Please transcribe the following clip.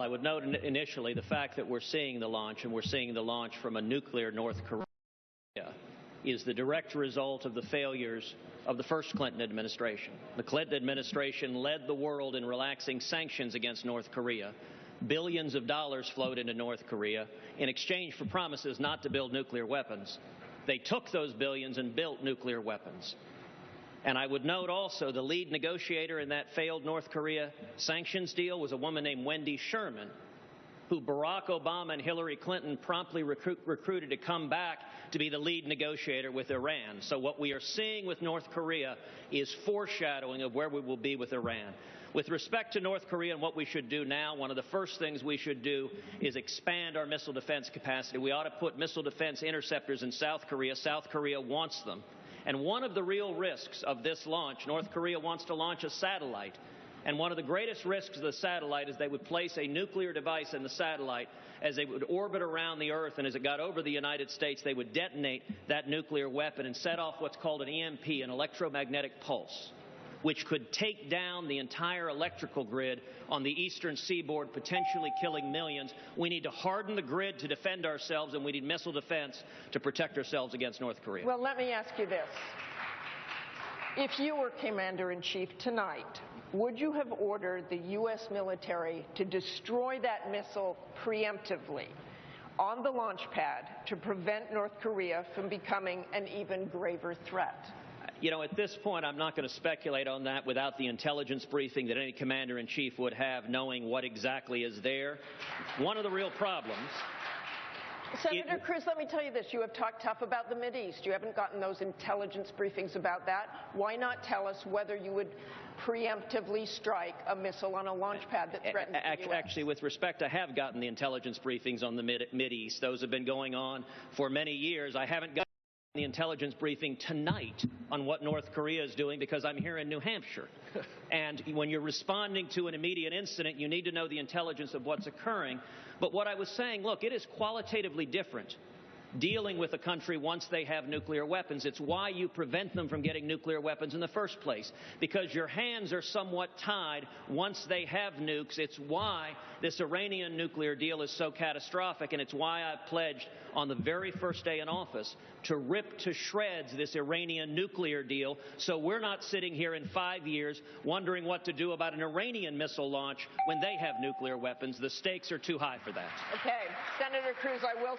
I would note initially the fact that we're seeing the launch, and we're seeing the launch from a nuclear North Korea, is the direct result of the failures of the first Clinton administration. The Clinton administration led the world in relaxing sanctions against North Korea. Billions of dollars flowed into North Korea in exchange for promises not to build nuclear weapons. They took those billions and built nuclear weapons. And I would note also the lead negotiator in that failed North Korea sanctions deal was a woman named Wendy Sherman, who Barack Obama and Hillary Clinton promptly recruited to come back to be the lead negotiator with Iran. So what we are seeing with North Korea is foreshadowing of where we will be with Iran. With respect to North Korea and what we should do now, one of the first things we should do is expand our missile defense capacity. We ought to put missile defense interceptors in South Korea. South Korea wants them. And one of the real risks of this launch, North Korea wants to launch a satellite. And one of the greatest risks of the satellite is they would place a nuclear device in the satellite as they would orbit around the Earth, and as it got over the United States, they would detonate that nuclear weapon and set off what's called an EMP, an electromagnetic pulse, which could take down the entire electrical grid on the eastern seaboard, potentially killing millions. We need to harden the grid to defend ourselves, and we need missile defense to protect ourselves against North Korea. Well, let me ask you this. If you were Commander-in-Chief tonight, would you have ordered the U.S. military to destroy that missile preemptively on the launch pad to prevent North Korea from becoming an even graver threat? You know, at this point, I'm not going to speculate on that without the intelligence briefing that any commander-in-chief would have, knowing what exactly is there. One of the real problems... Senator Cruz, let me tell you this. You have talked tough about the Mideast. You haven't gotten those intelligence briefings about that. Why not tell us whether you would preemptively strike a missile on a launch pad that threatens the U.S.? Actually, with respect, I have gotten the intelligence briefings on the Mideast. Those have been going on for many years. I haven't gotten the intelligence briefing tonight on what North Korea is doing because I'm here in New Hampshire. And when you're responding to an immediate incident, you need to know the intelligence of what's occurring. But what I was saying, look, it is qualitatively different dealing with a country once they have nuclear weapons. It's why you prevent them from getting nuclear weapons in the first place, because your hands are somewhat tied once they have nukes. It's why this Iranian nuclear deal is so catastrophic, and it's why I pledged on the very first day in office to rip to shreds this Iranian nuclear deal, so we're not sitting here in 5 years wondering what to do about an Iranian missile launch when they have nuclear weapons. The stakes are too high for that. Okay. Senator Cruz, I will